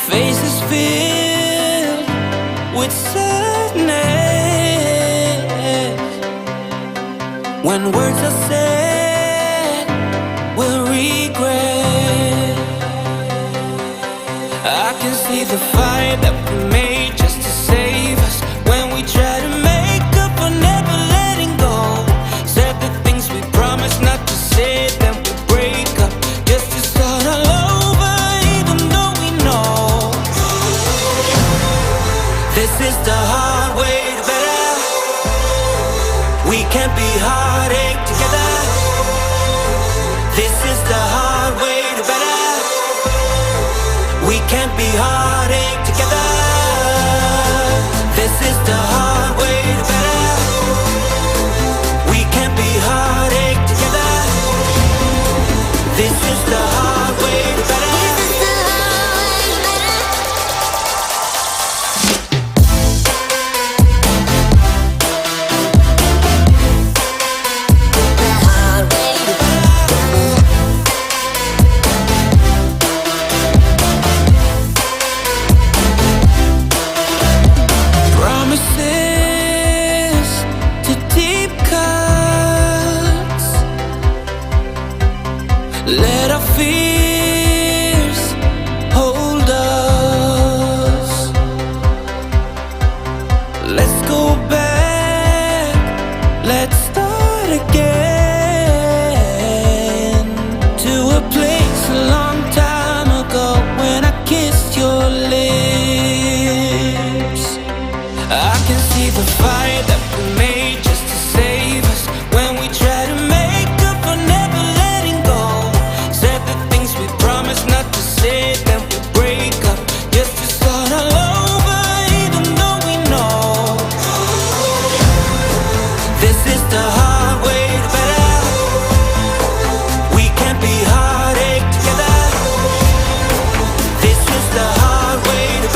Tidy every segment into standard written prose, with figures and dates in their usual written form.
faces filled with sadness. When words are said, we'll regret. I can see the fire that we made just to save us. When we try to make up for never letting go, said the things we promised not to say, then we break up just to start all over, even though we know this is the hard way to better. We can't be heartache together. This is the hard way to better. We can't be heartache together. This is the hard way to better. We can't be heartache together. This is the hard way to better. Promises to deep cuts. Let our fears hold us. Let's go back. Let's start again to a place a long time ago when I kissed your lips. I can see the fire that we made just to save us. When we try to make up for never letting go, said the things we promised not to say, then we break up just to start all over, even though we know this is the hard way to better. We can't be heartache together. This is the hard way to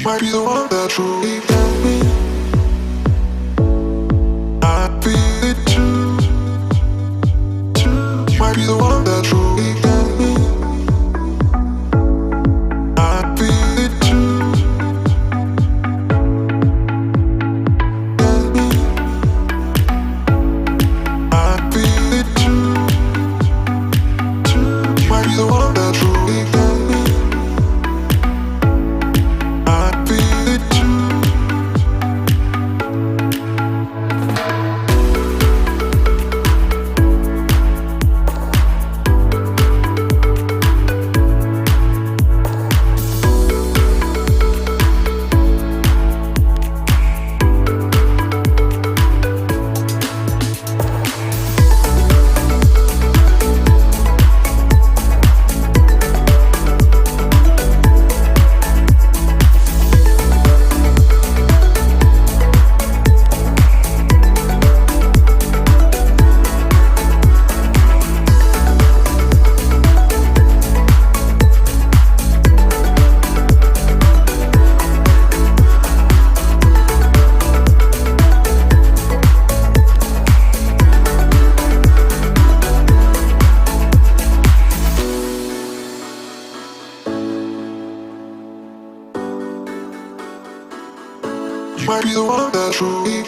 might be the one that truly got me. I feel it too, too. Might be the one that truly got me. I feel it too, got me. I feel it too, too. Might be the one that truly got me. I feel it too. Might be the one that truly